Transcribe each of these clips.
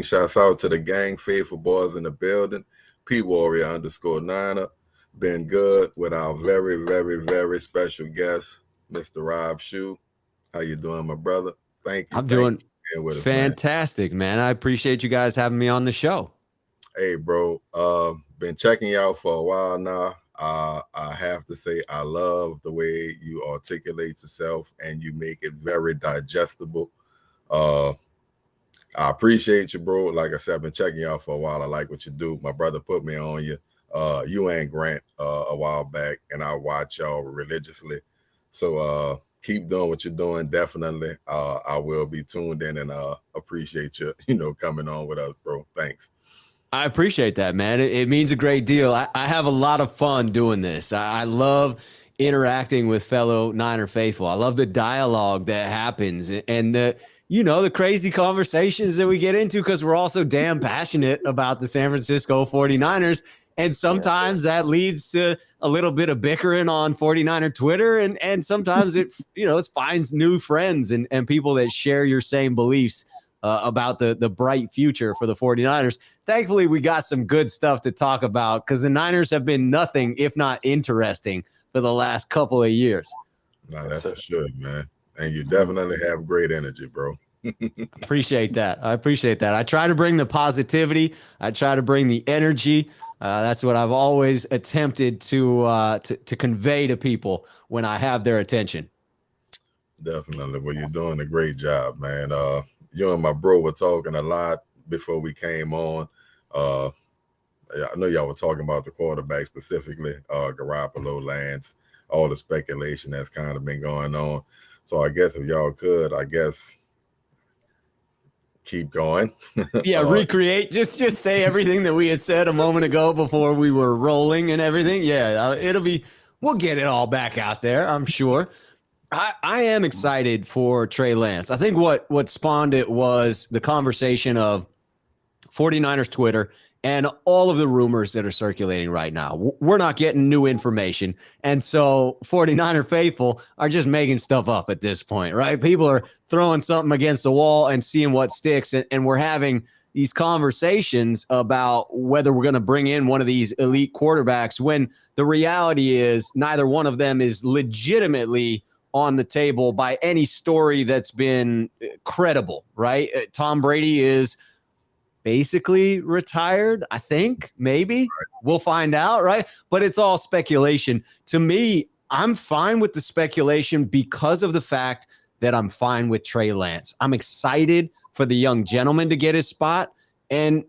Shouts out to the gang, faithful boys in the building. P Warrior underscore Niner. Been good with our very, very, very special guest, Mr. Rob Schuh. How you doing, my brother? Thank you. I'm Thank you doing for being with us, man. fantastic, man. I appreciate you guys having me on the show. Hey, bro. Been checking you out for a while now. I have to say, I love the way you articulate yourself and you make it very digestible. Uh, I appreciate you, bro. Like I said, I've been checking you out for a while. I like what you do. My brother put me on you. You and Grant a while back, and I watch y'all religiously. So keep doing what you're doing. Definitely, I will be tuned in and appreciate you, coming on with us, bro. Thanks. I appreciate that, man. It means a great deal. I have a lot of fun doing this. I love interacting with fellow Niner faithful. I love the dialogue that happens and the crazy conversations that we get into because we're also damn passionate about the San Francisco 49ers. And sometimes that leads to a little bit of bickering on 49er Twitter. And sometimes it finds new friends and people that share your same beliefs about the bright future for the 49ers. Thankfully, we got some good stuff to talk about because the Niners have been nothing if not interesting for the last couple of years. No, that's for sure, man. And you definitely have great energy, bro. Appreciate that. I appreciate that. I try to bring the positivity. I try to bring the energy. That's what I've always attempted to convey to people when I have their attention. Definitely. Well, you're doing a great job, man. You and my bro were talking a lot before we came on. Uh, I know y'all were talking about the quarterback specifically, Garoppolo, Lance, all the speculation that's kind of been going on. So I guess if y'all could, keep going. Yeah, recreate. Just say everything that we had said a moment ago before we were rolling and everything. Yeah, we'll get it all back out there, I'm sure. I am excited for Trey Lance. I think what spawned it was the conversation of 49ers Twitter and all of the rumors that are circulating right now. We're not getting new information. And so 49er faithful are just making stuff up at this point, right? People are throwing something against the wall and seeing what sticks. And we're having these conversations about whether we're going to bring in one of these elite quarterbacks when the reality is neither one of them is legitimately on the table by any story that's been credible, right? Tom Brady is basically retired, I think, maybe. We'll find out, right? But it's all speculation. To me, I'm fine with the speculation because of the fact that I'm fine with Trey Lance. I'm excited for the young gentleman to get his spot. And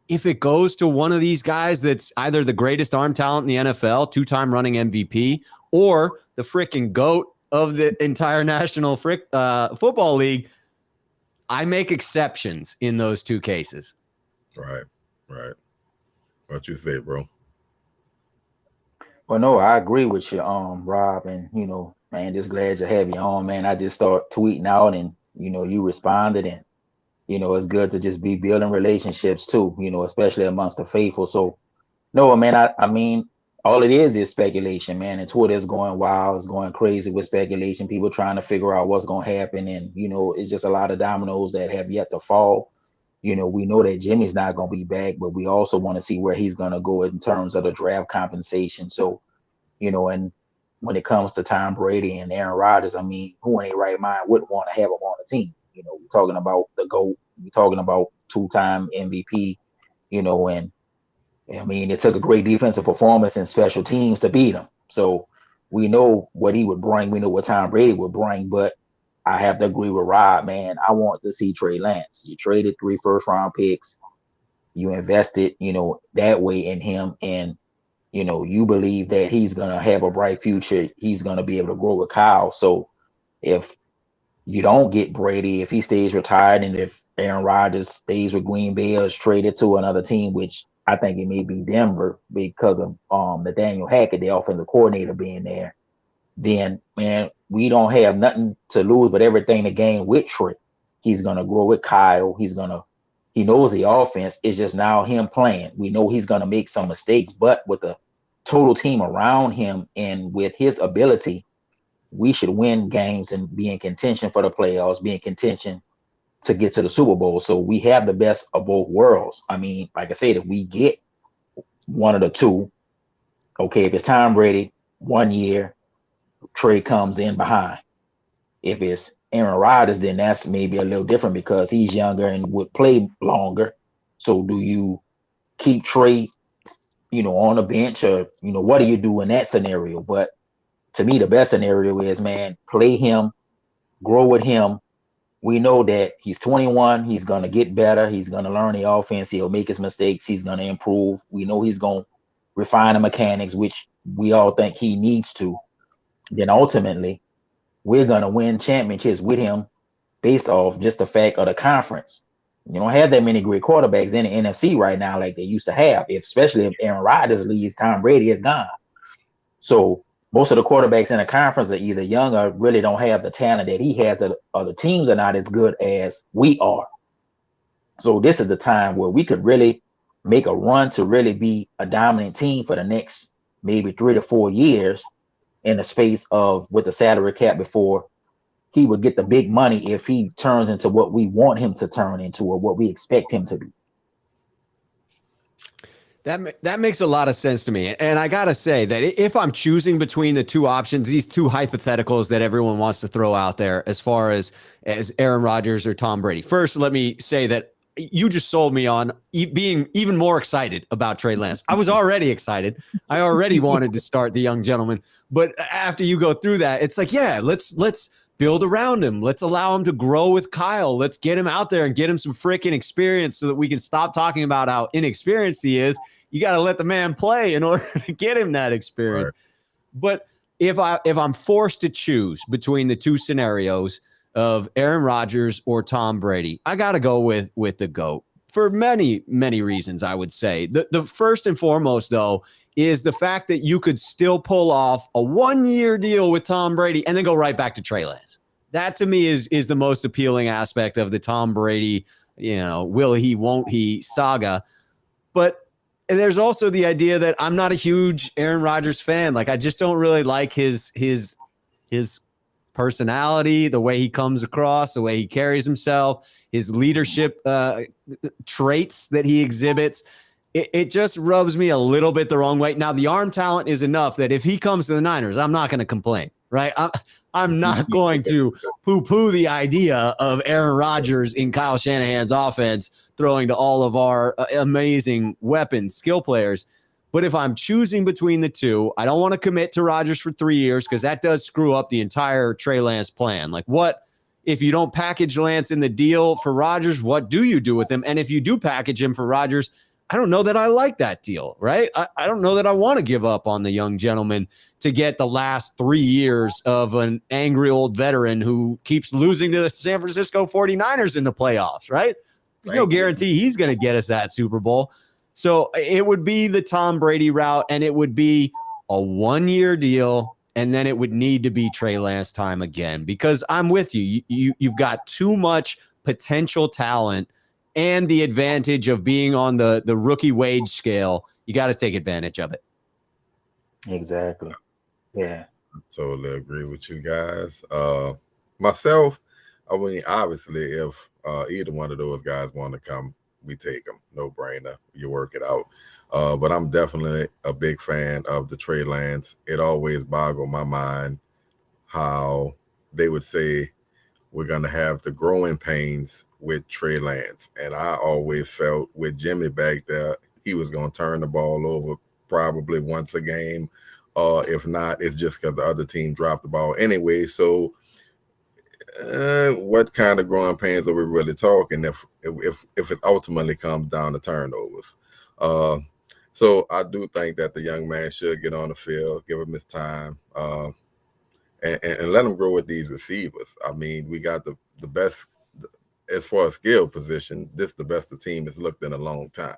if it goes to one of these guys that's either the greatest arm talent in the NFL, two-time running MVP, or the freaking GOAT of the entire National Football League, I make exceptions in those two cases. Right. What you say, bro? Well, no, I agree with you, Rob, and man, just glad to have you on, man. I just start tweeting out, and you responded, and it's good to just be building relationships too, especially amongst the faithful. So, no, man, I mean, all it is speculation, man, and Twitter is going wild, it's going crazy with speculation. People trying to figure out what's going to happen, and it's just a lot of dominoes that have yet to fall. We know that Jimmy's not going to be back, but we also want to see where he's going to go in terms of the draft compensation. So, and when it comes to Tom Brady and Aaron Rodgers, I mean, who in their right mind wouldn't want to have them on the team? We're talking about the GOAT, we're talking about two-time MVP, and I mean, it took a great defensive performance and special teams to beat him. So we know what he would bring. We know what Tom Brady would bring, but I have to agree with Rob, man. I want to see Trey Lance. You traded 3 first-round picks. You invested, that way in him. And, you believe that he's going to have a bright future. He's going to be able to grow with Kyle. So if you don't get Brady, if he stays retired, and if Aaron Rodgers stays with Green Bay or is traded to another team, which I think it may be Denver because of Nathaniel Hackett, the offensive coordinator, being there, then, man, we don't have nothing to lose but everything to gain with Trey. He's going to grow with Kyle. He knows the offense. It's just now him playing. We know he's going to make some mistakes, but with the total team around him and with his ability, we should win games and be in contention for the playoffs, be in contention to get to the Super Bowl. So we have the best of both worlds. I mean, like I said, if we get one of the two, okay, if it's Tom Brady, 1 year, Trey comes in behind. If it's Aaron Rodgers, then that's maybe a little different because he's younger and would play longer. So do you keep Trey, on the bench, or what do you do in that scenario? But to me, the best scenario is, man, play him, grow with him. We know that he's 21. He's going to get better. He's going to learn the offense. He'll make his mistakes. He's going to improve. We know he's going to refine the mechanics, which we all think he needs to. Then ultimately, we're going to win championships with him based off just the fact of the conference. You don't have that many great quarterbacks in the NFC right now like they used to have, especially if Aaron Rodgers leaves, Tom Brady is gone. So most of the quarterbacks in the conference are either young or really don't have the talent that he has, or the teams are not as good as we are. So this is the time where we could really make a run to really be a dominant team for the next maybe 3 to 4 years in the space of with the salary cap before he would get the big money if he turns into what we want him to turn into or what we expect him to be. That makes a lot of sense to me. And I got to say that if I'm choosing between the two options, these two hypotheticals that everyone wants to throw out there as far as Aaron Rodgers or Tom Brady. First, let me say that you just sold me on being even more excited about Trey Lance. I was already excited. I already wanted to start the young gentleman. But after you go through that, it's like, yeah, let's build around him. Let's allow him to grow with Kyle. Let's get him out there and get him some freaking experience so that we can stop talking about how inexperienced he is. You got to let the man play in order to get him that experience. Right. But if I'm forced to choose between the two scenarios of Aaron Rodgers or Tom Brady, I got to go with the GOAT for many, many reasons, I would say. The first and foremost, though, is the fact that you could still pull off a 1-year deal with Tom Brady and then go right back to Trey Lance. That to me is the most appealing aspect of the Tom Brady, will he, won't he saga. But there's also the idea that I'm not a huge Aaron Rodgers fan. Like, I just don't really like his personality, the way he comes across, the way he carries himself, his leadership traits that he exhibits. It just rubs me a little bit the wrong way. Now, the arm talent is enough that if he comes to the Niners, I'm not going to complain, right? I'm not going to poo-poo the idea of Aaron Rodgers in Kyle Shanahan's offense throwing to all of our amazing weapons, skill players. But if I'm choosing between the two, I don't want to commit to Rodgers for 3 years because that does screw up the entire Trey Lance plan. Like, what if you don't package Lance in the deal for Rodgers? What do you do with him? And if you do package him for Rodgers, I don't know that I like that deal, right? I don't know that I want to give up on the young gentleman to get the last 3 years of an angry old veteran who keeps losing to the San Francisco 49ers in the playoffs, right? There's no guarantee he's going to get us that Super Bowl. So it would be the Tom Brady route, and it would be a 1-year deal, and then it would need to be Trey Lance time again because I'm with you. You've got too much potential talent and the advantage of being on the rookie wage scale. You got to take advantage of it. Exactly. Yeah. I totally agree with you guys. Myself, I mean, obviously, if either one of those guys want to come, we take them. No brainer. You work it out. But I'm definitely a big fan of the Trey Lance. It always boggled my mind how they would say we're going to have the growing pains with Trey Lance. And I always felt with Jimmy back there, he was going to turn the ball over probably once a game. If not, it's just because the other team dropped the ball anyway. So what kind of growing pains are we really talking if it ultimately comes down to turnovers? So I do think that the young man should get on the field, give him his time, and let him grow with these receivers. I mean, we got the best, as far as skill position, this is the best the team has looked in a long time.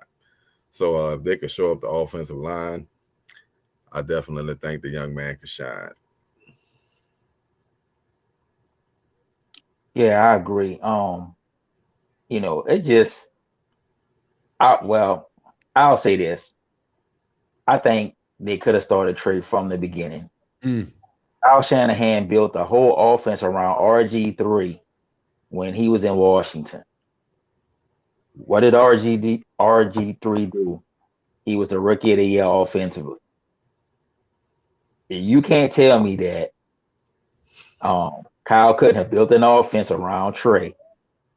So if they could show up the offensive line, I definitely think the young man could shine. Yeah, I agree. It just, I'll say this. I think they could have started Trey from the beginning. Kyle Shanahan built the whole offense around RG3 when he was in Washington. What did RG3 do? He was the rookie of the year offensively. You can't tell me that Kyle couldn't have built an offense around Trey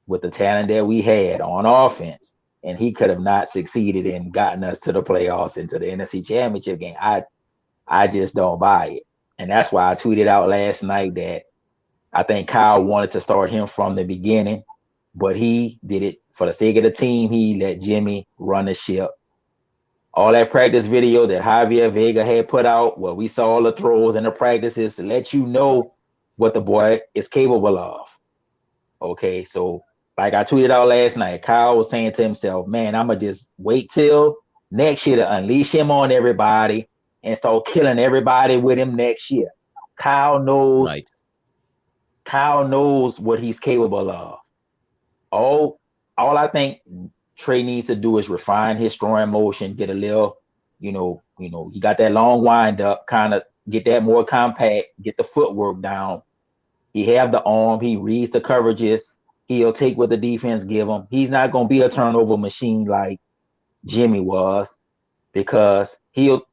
with the talent that we had on offense, and he could have not succeeded in gotten us to the playoffs into the NFC Championship game. I just don't buy it. And that's why I tweeted out last night that I think Kyle wanted to start him from the beginning, but he did it for the sake of the team. He let Jimmy run the ship. All that practice video that Javier Vega had put out, where we saw all the throws and the practices to let you know what the boy is capable of. Okay, so like I tweeted out last night, Kyle was saying to himself, man, I'm going to just wait till next year to unleash him on everybody and start killing everybody with him next year. Kyle knows what he's capable of. All I think Trey needs to do is refine his throwing motion, get a little, he got that long wind up, kind of get that more compact, get the footwork down. He have the arm, he reads the coverages, he'll take what the defense give him. He's not going to be a turnover machine like Jimmy was, because he'll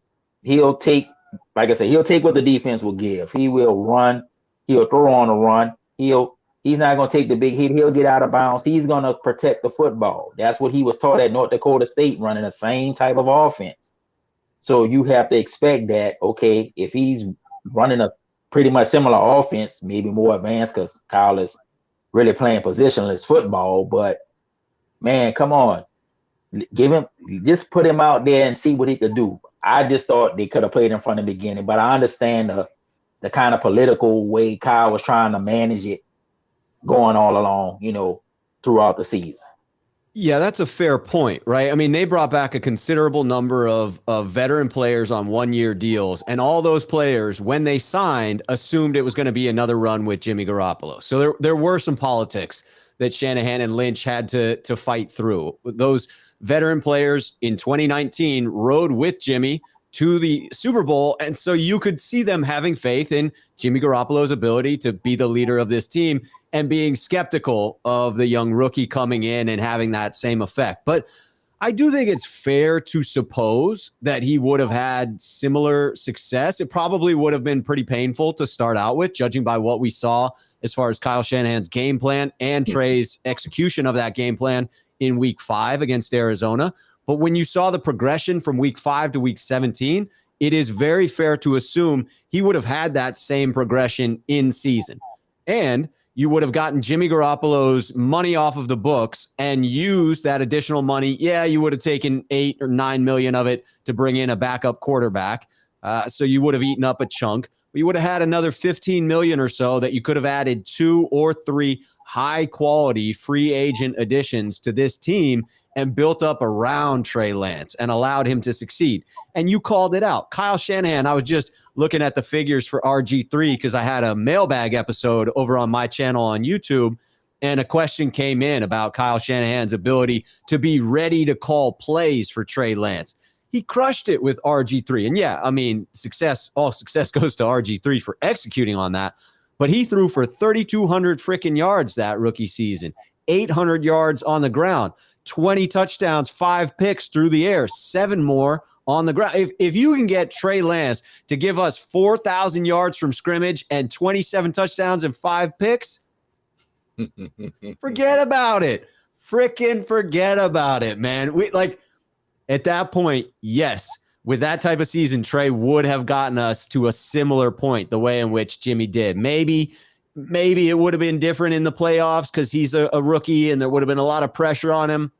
take, like I said, he'll take what the defense will give. He will run, he'll throw on a run, he's not going to take the big hit. He'll get out of bounds. He's going to protect the football. That's what he was taught at North Dakota State, running the same type of offense. So you have to expect that, okay, if he's running a pretty much similar offense, maybe more advanced, because Kyle is really playing positionless football. But, man, come on. Just put him out there and see what he could do. I just thought they could have played him from the beginning, but I understand the kind of political way Kyle was trying to manage it going all along, throughout the season. Yeah, that's a fair point, right? I mean, they brought back a considerable number of veteran players on one-year deals, and all those players, when they signed, assumed it was going to be another run with Jimmy Garoppolo. So there were some politics that Shanahan and Lynch had to fight through. Those veteran players in 2019 rode with Jimmy to the Super Bowl, and so you could see them having faith in Jimmy Garoppolo's ability to be the leader of this team and being skeptical of the young rookie coming in and having that same effect. But I do think it's fair to suppose that he would have had similar success. It probably would have been pretty painful to start out with, judging by what we saw as far as Kyle Shanahan's game plan and Trey's execution of that game plan in week 5 against Arizona. But when you saw the progression from week 5 to week 17, it is very fair to assume he would have had that same progression in season. And you would have gotten Jimmy Garoppolo's money off of the books and used that additional money. Yeah, you would have taken $8 or $9 million of it to bring in a backup quarterback. So you would have eaten up a chunk. But you would have had another $15 million or so that you could have added 2 or 3 high-quality free agent additions to this team and built up around Trey Lance and allowed him to succeed. And you called it out. Kyle Shanahan, I was just looking at the figures for RG3 because I had a mailbag episode over on my channel on YouTube, and a question came in about Kyle Shanahan's ability to be ready to call plays for Trey Lance. He crushed it with RG3. And yeah, I mean, all success goes to RG3 for executing on that. But he threw for 3,200 freaking yards that rookie season, 800 yards on the ground, 20 touchdowns, 5 picks through the air, 7 more on the ground. If you can get Trey Lance to give us 4,000 yards from scrimmage and 27 touchdowns and 5 picks, forget about it. Freaking forget about it, man. At that point, yes, with that type of season, Trey would have gotten us to a similar point, the way in which Jimmy did. Maybe it would have been different in the playoffs because he's a rookie and there would have been a lot of pressure on him.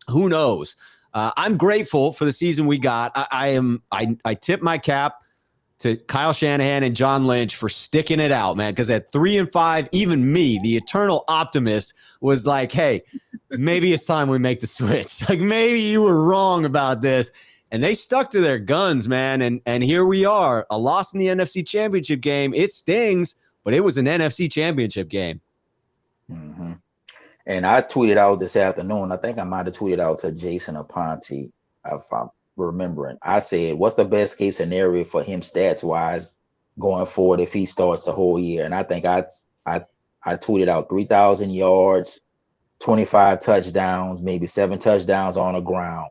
Who knows? I'm grateful for the season we got. I tip my cap to Kyle Shanahan and John Lynch for sticking it out, man, because at 3-5, even me, the eternal optimist, was like, hey, maybe it's time we make the switch. Like, maybe you were wrong about this. And they stuck to their guns, man. And here we are, a loss in the NFC Championship game. It stings, but it was an NFC Championship game. Mm-hmm. And I tweeted out this afternoon. I think I might have tweeted out to Jason Aponte, if I'm remembering. I said, what's the best case scenario for him stats-wise going forward if he starts the whole year? And I think I I tweeted out 3,000 yards, 25 touchdowns, maybe 7 touchdowns on the ground,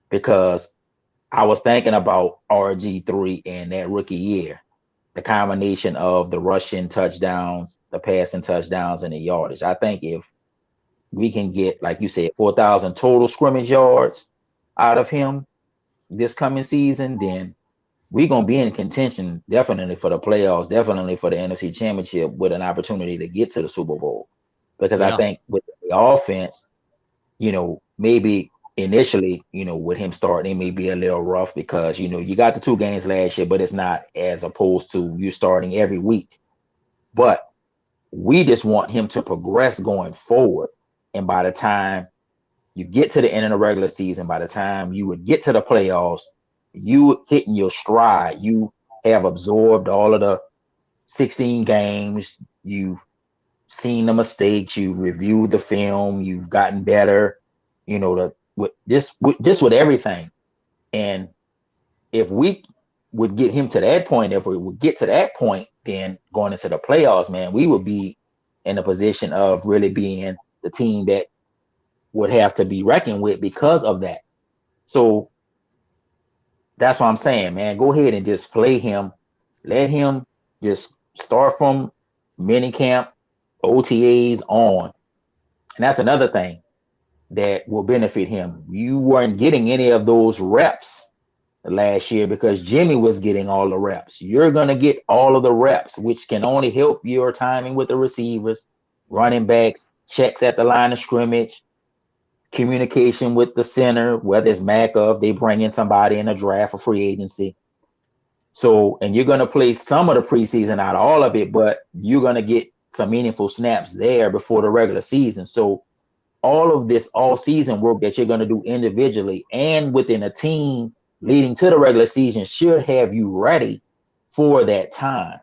because I was thinking about RG3 in that rookie year, the combination of the rushing touchdowns, the passing touchdowns, and the yardage. I think if we can get, like you said, 4,000 total scrimmage yards out of him this coming season, then we're going to be in contention definitely for the playoffs, definitely for the NFC Championship, with an opportunity to get to the Super Bowl. Because I Yeah. think with the offense, maybe initially, with him starting, it may be a little rough because, you got the 2 games last year, but it's not as opposed to you starting every week. But we just want him to progress going forward. And by the time you get to the end of the regular season, by the time you would get to the playoffs, you hitting your stride. You have absorbed all of the 16 games. You've seen the mistakes. You've reviewed the film. You've gotten better. With everything. And if we would get him to that point, if we would get to that point, then going into the playoffs, man, we would be in a position of really being the team that would have to be reckoned with because of that. So that's what I'm saying, man. Go ahead and just play him. Let him just start from minicamp, OTAs on. And that's another thing that will benefit him. You weren't getting any of those reps last year because Jimmy was getting all the reps. You're going to get all of the reps, which can only help your timing with the receivers, running backs, checks at the line of scrimmage, communication with the center, whether it's Makov, they bring in somebody in a draft or free agency. So, and you're going to play some of the preseason, not all of it, but you're going to get some meaningful snaps there before the regular season. So all of this all season work that you're going to do individually and within a team leading to the regular season should have you ready for that time.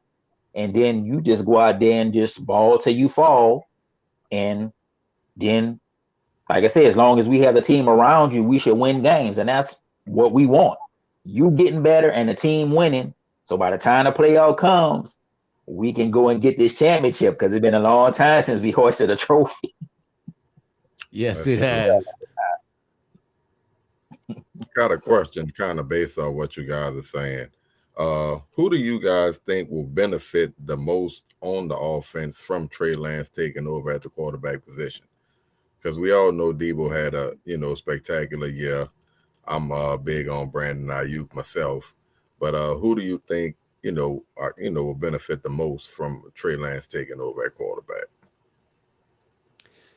And then you just go out there and just ball till you fall. And then, like I said, as long as we have the team around you, we should win games. And that's what we want. You getting better and the team winning. So by the time the playoff comes, we can go and get this championship, because it's been a long time since we hoisted a trophy. Yes, it has. Got a question kind of based on what you guys are saying. Who do you guys think will benefit the most on the offense from Trey Lance taking over at the quarterback position? Because we all know Debo had a spectacular year. I'm big on Brandon Ayuk myself, but who do you think will benefit the most from Trey Lance taking over at quarterback?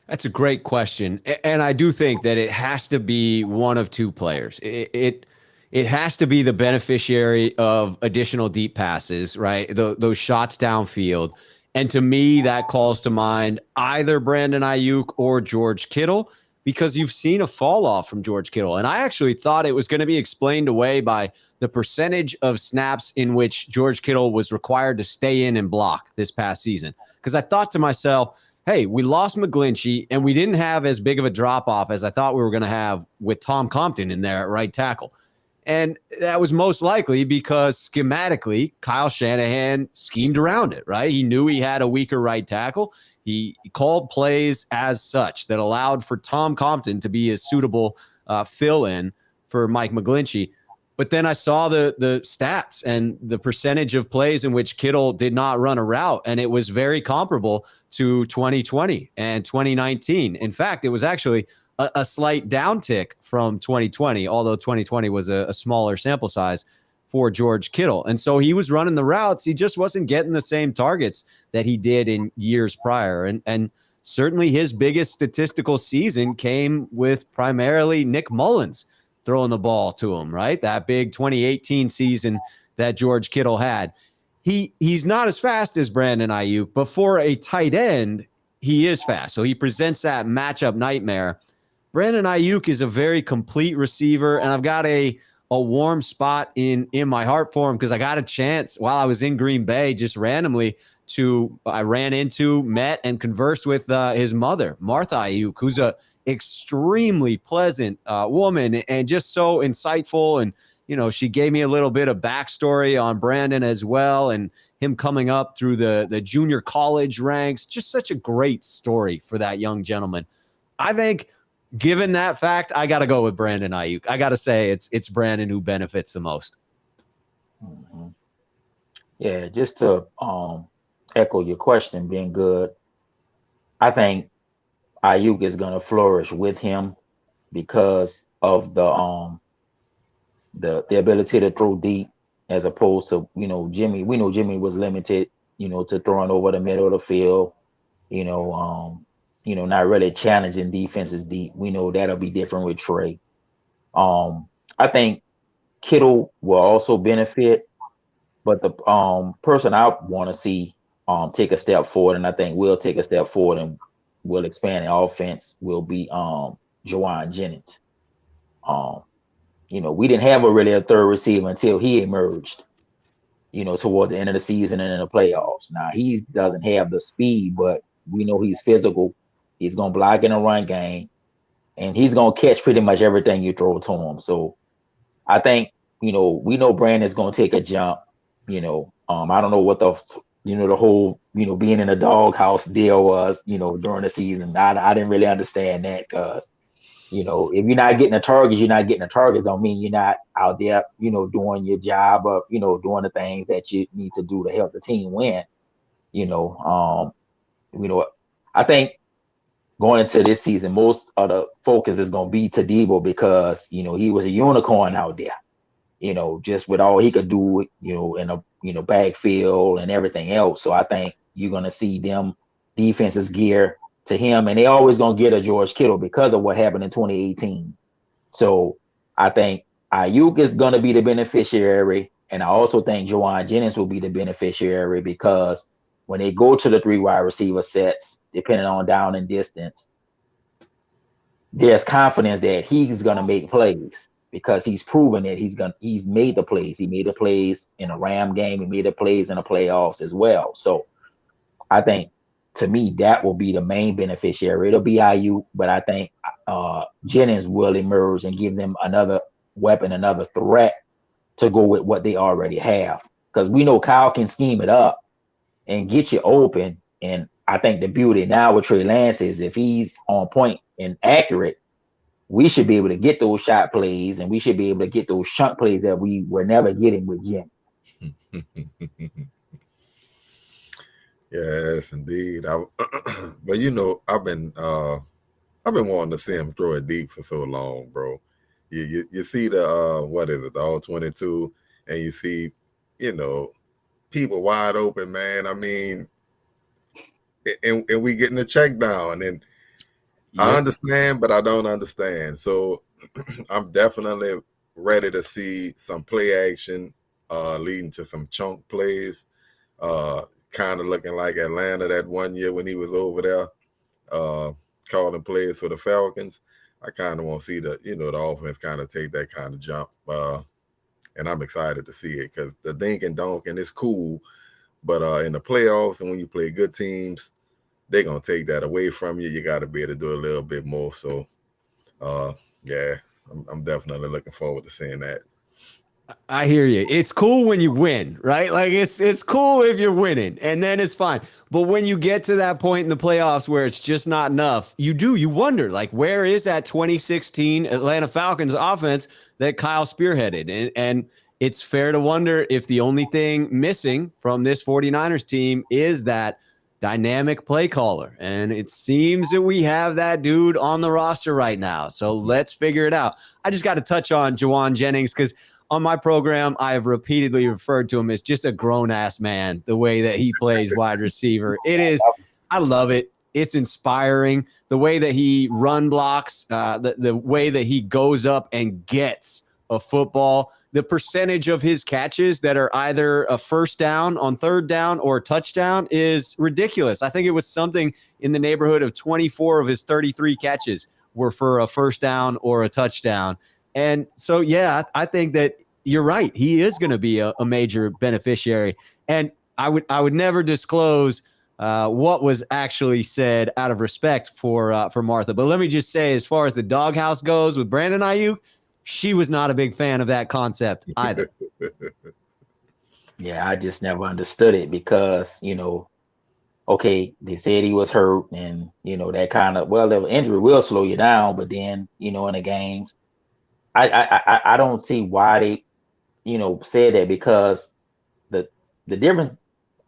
That's a great question. And I do think that it has to be one of 2 players. It has to be the beneficiary of additional deep passes, right? Those shots downfield. And to me, that calls to mind either Brandon Ayuk or George Kittle, because you've seen a fall off from George Kittle. And I actually thought it was going to be explained away by the percentage of snaps in which George Kittle was required to stay in and block this past season. Because I thought to myself, hey, we lost McGlinchey and we didn't have as big of a drop off as I thought we were going to have with Tom Compton in there at right tackle. And that was most likely because schematically, Kyle Shanahan schemed around it, right? He knew he had a weaker right tackle. He called plays as such that allowed for Tom Compton to be a suitable fill-in for Mike McGlinchey. But then I saw the stats and the percentage of plays in which Kittle did not run a route, and it was very comparable to 2020 and 2019. In fact, it was actually a slight downtick from 2020, although 2020 was a smaller sample size for George Kittle. And so he was running the routes. He just wasn't getting the same targets that he did in years prior. And certainly his biggest statistical season came with primarily Nick Mullins throwing the ball to him, right? That big 2018 season that George Kittle had. He's not as fast as Brandon Ayuk, but for a tight end, he is fast. So he presents that matchup nightmare. Brandon Ayuk is a very complete receiver, and I've got a warm spot in my heart for him because I got a chance while I was in Green Bay just randomly I ran into, met, and conversed with his mother, Martha Ayuk, who's a extremely pleasant woman and just so insightful and she gave me a little bit of backstory on Brandon as well, and him coming up through the junior college ranks. Just such a great story for that young gentleman. I think, given that fact, I got to go with Brandon Ayuk. I got to say it's Brandon who benefits the most. Mm-hmm. Yeah, just to echo your question, being good, I think Ayuk is going to flourish with him because of the ability to throw deep, as opposed to Jimmy. We know Jimmy was limited, to throwing over the middle of the field. Not really challenging defenses deep. We know that'll be different with Trey. I think Kittle will also benefit, but the person I want to see take a step forward, and I think will take a step forward and will expand the offense, will be Jauan Jennings. We didn't have a third receiver until he emerged, toward the end of the season and in the playoffs. Now he doesn't have the speed, but we know he's physical. He's gonna block in a run game, and he's gonna catch pretty much everything you throw to him. So I think, we know Brandon's gonna take a jump. I don't know what the whole, being in a doghouse deal was, during the season. I didn't really understand that, because if you're not getting the targets, you're not getting the targets. Don't mean you're not out there, doing your job of, doing the things that you need to do to help the team win. You know, I think going into this season, most of the focus is going to be to Debo, because he was a unicorn out there. Just with all he could do, in a backfield and everything else. So I think you're going to see them defenses gear to him, and they always going to get a George Kittle because of what happened in 2018. So I think Ayuk is going to be the beneficiary, and I also think Jauan Jennings will be the beneficiary, because when they go to the 3 wide receiver sets, depending on down and distance, there's confidence that he's going to make plays, because he's proven that he's made the plays. He made the plays in a Ram game. He made the plays in the playoffs as well. So I think, to me, that will be the main beneficiary. It'll be Ayuk, but I think Jennings will emerge and give them another weapon, another threat to go with what they already have. Because we know Kyle can scheme it up and get you open. And I think the beauty now with Trey Lance is, if he's on point and accurate, we should be able to get those shot plays, and we should be able to get those shunt plays that we were never getting with Jim. Yes, indeed. But I've been wanting to see him throw it deep for so long, bro. You see the what is it, the all 22, and you see, people wide open, man. I mean, and we getting the check down, and I understand, but I don't understand. So I'm definitely ready to see some play action, leading to some chunk plays. Kind of looking like Atlanta that one year when he was over there, calling plays for the Falcons. I kind of want to see the offense kind of take that kind of jump. And I'm excited to see it, because the dink and dunk, and it's cool. But in the playoffs, and when you play good teams, they're going to take that away from you. You got to be able to do a little bit more. So, yeah, I'm definitely looking forward to seeing that. I hear you. It's cool when you win, right? Like it's cool if you're winning, and then it's fine. But when you get to that point in the playoffs where it's just not enough, you wonder, like, where is that 2016 Atlanta Falcons offense that Kyle spearheaded? And it's fair to wonder if the only thing missing from this 49ers team is that dynamic play caller. And it seems that we have that dude on the roster right now. So let's figure it out. I just got to touch on Jauan Jennings, because on my program, I have repeatedly referred to him as just a grown-ass man, the way that he plays wide receiver. It is, I love it. It's inspiring. The way that he run blocks, the way that he goes up and gets a football, the percentage of his catches that are either a first down on third down or a touchdown is ridiculous. I think it was something in the neighborhood of 24 of his 33 catches were for a first down or a touchdown. And so, yeah, I think that you're right. He is going to be a major beneficiary. And I would never disclose what was actually said out of respect for Martha. But let me just say, as far as the doghouse goes with Brandon Ayuk, she was not a big fan of that concept either. Yeah, I just never understood it because, okay, they said he was hurt and, that kind of, well, the injury will slow you down, but then, in the games, I don't see why they, said that because the the difference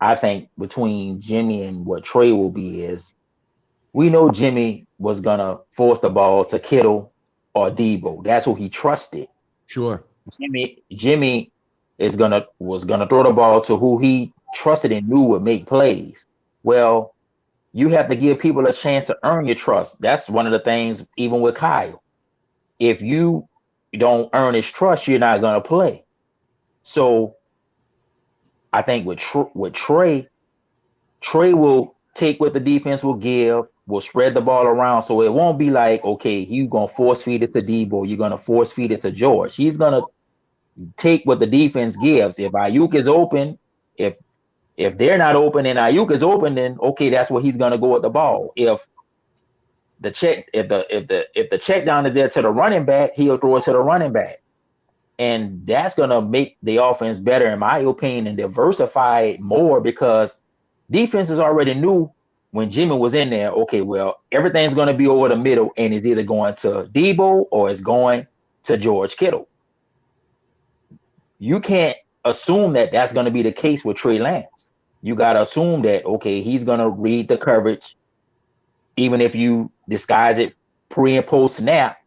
I think between Jimmy and what Trey will be is we know Jimmy was gonna force the ball to Kittle or Debo. That's who he trusted. Sure. Jimmy was gonna throw the ball to who he trusted and knew would make plays. Well, you have to give people a chance to earn your trust. That's one of the things, even with Kyle. If you don't earn his trust, you're not gonna play. So I think with Trey will take what the defense will give, will spread the ball around. So it won't be like, okay, you gonna force feed it to Debo, you're gonna force feed it to George. He's gonna take what the defense gives. If Ayuk is open, if they're not open and Ayuk is open, then okay, that's where he's gonna go with the ball. If the check down is there to the running back, he'll throw it to the running back. And that's gonna make the offense better, in my opinion, and diversify it more because defenses already knew when Jimmy was in there, okay, well, everything's gonna be over the middle and is either going to Debo or it's going to George Kittle. You can't assume that that's going to be the case with Trey Lance. You got to assume that, okay, he's going to read the coverage, even if you disguise it pre and post snap,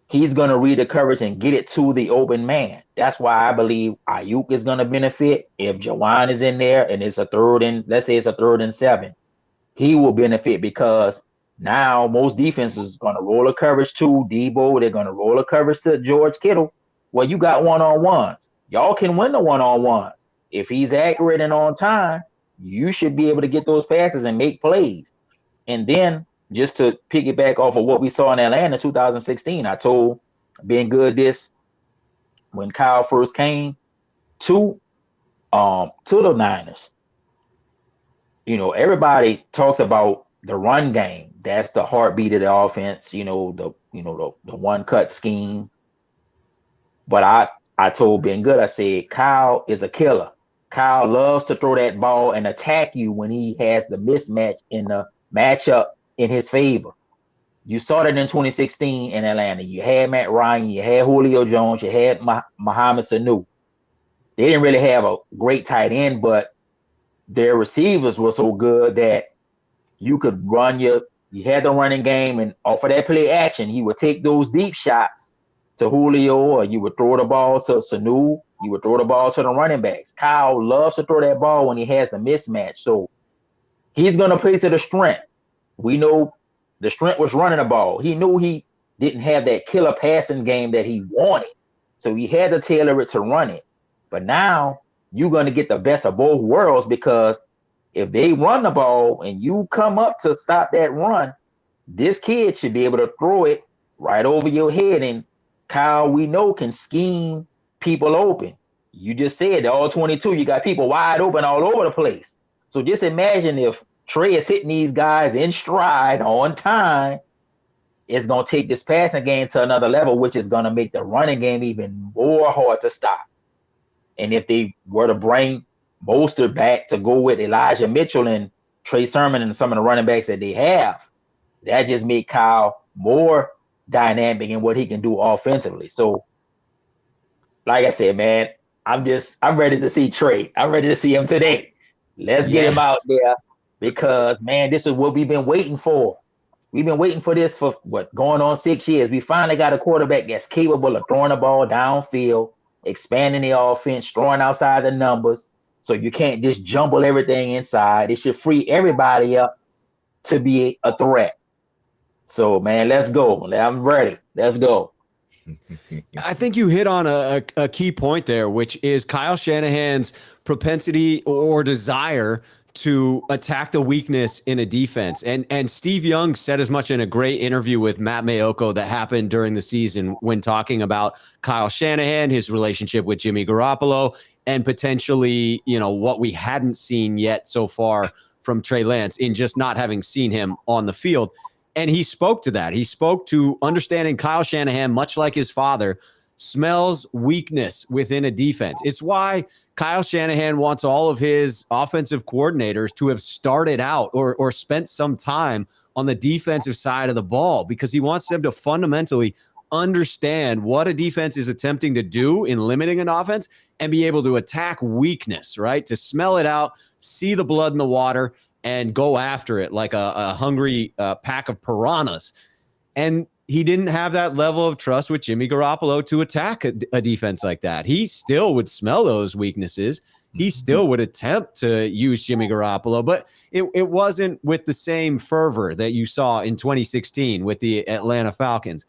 he's going to read the coverage and get it to the open man. That's why I believe Ayuk is going to benefit. If Jawan is in there and it's let's say it's a 3rd and 7, he will benefit because now most defenses are going to roll a coverage to Debo. They're going to roll a coverage to George Kittle. Well, you got one-on-ones. Y'all can win the one-on-ones. If he's accurate and on time, you should be able to get those passes and make plays. And then just to piggyback off of what we saw in Atlanta in 2016, I told Ben Good this when Kyle first came to the Niners. Everybody talks about the run game. That's the heartbeat of the offense, the one cut scheme. But I told Ben Good, I said, Kyle is a killer. Kyle loves to throw that ball and attack you when he has the mismatch in the matchup in his favor. You saw that in 2016 in Atlanta. You had Matt Ryan, you had Julio Jones, you had Mohamed Sanu. They didn't really have a great tight end, but their receivers were so good that you could you had the running game, and off of that play action, he would take those deep shots to Julio, or you would throw the ball to Sanu, you would throw the ball to the running backs. Kyle loves to throw that ball when he has the mismatch. So he's going to play to the strength. We know the strength was running the ball. He knew he didn't have that killer passing game that he wanted. So he had to tailor it to run it. But now you're going to get the best of both worlds because if they run the ball and you come up to stop that run, this kid should be able to throw it right over your head. And Kyle, we know, can scheme people open. You just said all 22, you got people wide open all over the place. So just imagine if Trey is hitting these guys in stride on time, it's going to take this passing game to another level, which is going to make the running game even more hard to stop. And if they were to bring Mostert back to go with Elijah Mitchell and Trey Sermon and some of the running backs that they have, that just made Kyle more dynamic in what he can do offensively. So, like I said, man, I'm ready to see Trey. I'm ready to see him today. Let's get him out there because, man, this is what we've been waiting for. We've been waiting for this for going on 6 years. We finally got a quarterback that's capable of throwing the ball downfield, expanding the offense, throwing outside the numbers. So you can't just jumble everything inside. It should free everybody up to be a threat. So, man, let's go. I'm ready. Let's go. I think you hit on a key point there, which is Kyle Shanahan's propensity or desire to attack the weakness in a defense. And Steve Young said as much in a great interview with Matt Mayoko that happened during the season when talking about Kyle Shanahan, his relationship with Jimmy Garoppolo, and potentially, what we hadn't seen yet so far from Trey Lance in just not having seen him on the field. And he spoke to that. He spoke to understanding Kyle Shanahan, much like his father, smells weakness within a defense. It's why Kyle Shanahan wants all of his offensive coordinators to have started out or spent some time on the defensive side of the ball, because he wants them to fundamentally understand what a defense is attempting to do in limiting an offense and be able to attack weakness, right? To smell it out, see the blood in the water, and go after it like a hungry pack of piranhas. And he didn't have that level of trust with Jimmy Garoppolo to attack a defense like that. He still would smell those weaknesses. He still would attempt to use Jimmy Garoppolo, but it wasn't with the same fervor that you saw in 2016 with the Atlanta Falcons.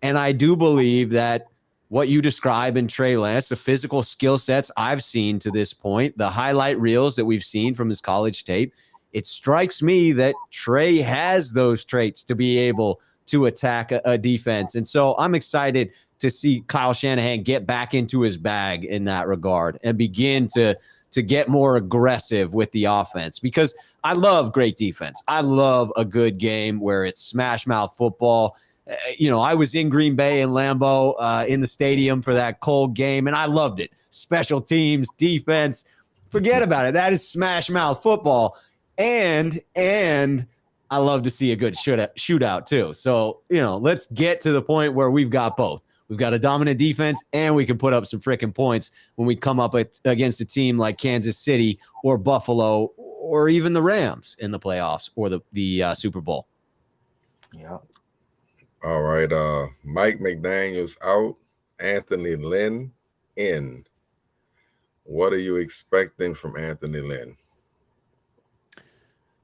And I do believe that what you describe in Trey Lance, the physical skill sets I've seen to this point, the highlight reels that we've seen from his college tape, it strikes me that Trey has those traits to be able to attack a defense. And so I'm excited to see Kyle Shanahan get back into his bag in that regard and begin to get more aggressive with the offense, because I love great defense. I love a good game where it's smash mouth football. I was in Green Bay and Lambeau in the stadium for that cold game, and I loved it. Special teams, defense, forget about it. That is smash mouth football. And I love to see a good shootout too. So, let's get to the point where we've got both. We've got a dominant defense, and we can put up some freaking points when we come up against a team like Kansas City or Buffalo or even the Rams in the playoffs or the Super Bowl. Yeah. All right. Mike McDaniel's out. Anthony Lynn in. What are you expecting from Anthony Lynn?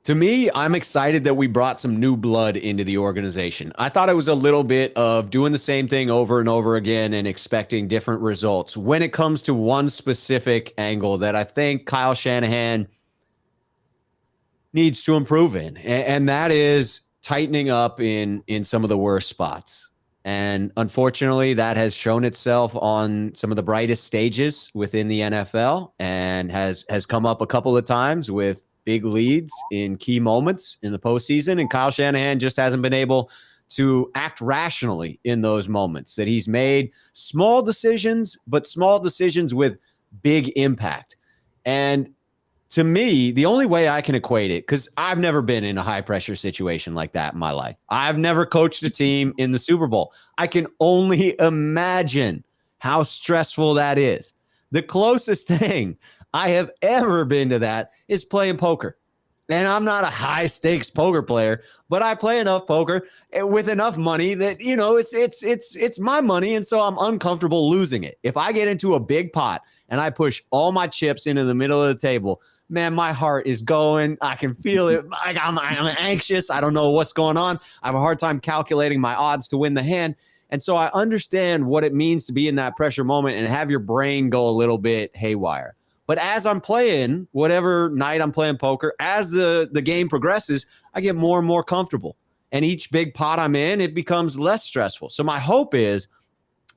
To me, I'm excited that we brought some new blood into the organization. I thought it was a little bit of doing the same thing over and over again and expecting different results when it comes to one specific angle that I think Kyle Shanahan needs to improve in, and that is tightening up in some of the worst spots. And unfortunately, that has shown itself on some of the brightest stages within the NFL and has come up a couple of times with big leads in key moments in the postseason. And Kyle Shanahan just hasn't been able to act rationally in those moments, that he's made small decisions, but small decisions with big impact. And to me, the only way I can equate it, because I've never been in a high pressure situation like that in my life. I've never coached a team in the Super Bowl. I can only imagine how stressful that is. The closest thing I have ever been to that is playing poker. And I'm not a high stakes poker player, but I play enough poker with enough money that, it's my money. And so I'm uncomfortable losing it. If I get into a big pot and I push all my chips into the middle of the table, man, my heart is going. I can feel it. I'm anxious. I don't know what's going on. I have a hard time calculating my odds to win the hand. And so I understand what it means to be in that pressure moment and have your brain go a little bit haywire. But as I'm playing, whatever night I'm playing poker, as the game progresses, I get more and more comfortable. And each big pot I'm in, it becomes less stressful. So my hope is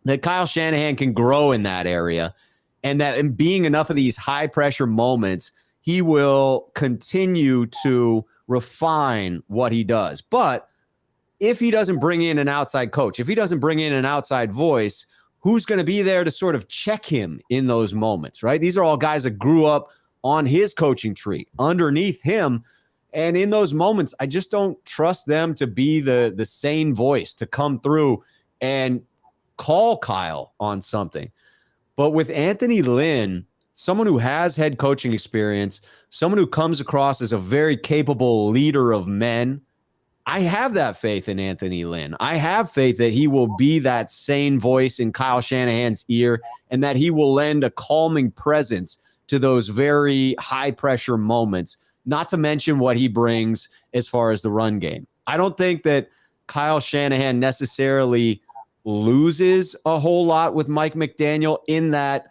that Kyle Shanahan can grow in that area, and that in being enough of these high pressure moments, he will continue to refine what he does. But if he doesn't bring in an outside coach, if he doesn't bring in an outside voice, who's going to be there to sort of check him in those moments, right? These are all guys that grew up on his coaching tree, underneath him. And in those moments, I just don't trust them to be the sane voice to come through and call Kyle on something. But with Anthony Lynn, someone who has head coaching experience, someone who comes across as a very capable leader of men, I have that faith in Anthony Lynn. I have faith that he will be that sane voice in Kyle Shanahan's ear, and that he will lend a calming presence to those very high-pressure moments, not to mention what he brings as far as the run game. I don't think that Kyle Shanahan necessarily loses a whole lot with Mike McDaniel, in that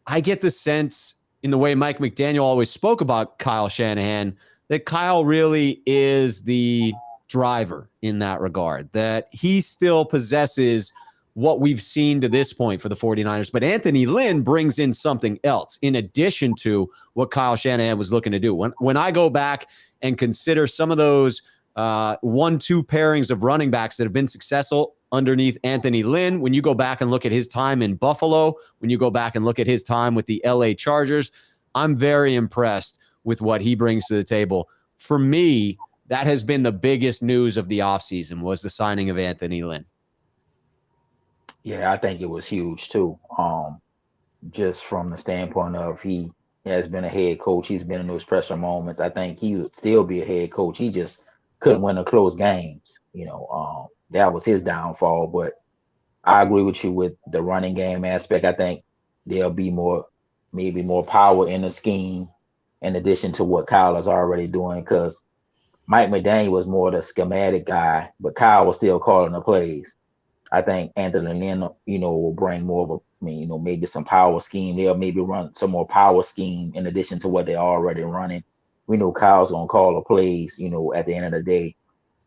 I get the sense, in the way Mike McDaniel always spoke about Kyle Shanahan, that Kyle really is the driver in that regard, that he still possesses what we've seen to this point for the 49ers. But Anthony Lynn brings in something else in addition to what Kyle Shanahan was looking to do. When I go back and consider some of those 1-2 pairings of running backs that have been successful underneath Anthony Lynn. When you go back and look at his time in Buffalo, when you go back and look at his time with the LA Chargers, I'm very impressed with what he brings to the table. For me, that has been the biggest news of the offseason was the signing of Anthony Lynn. Yeah, I think it was huge too. Just from the standpoint of he has been a head coach, he's been in those pressure moments. I think he would still be a head coach. He just couldn't win the close games. That was his downfall. But I agree with you with the running game aspect. I think there'll be maybe more power in the scheme in addition to what Kyle is already doing, because Mike McDaniel was more the schematic guy, but Kyle was still calling the plays. I think Anthony Lynn, will bring more of maybe some power scheme. They'll maybe run some more power scheme in addition to what they're already running. We know Kyle's gonna call the plays, at the end of the day.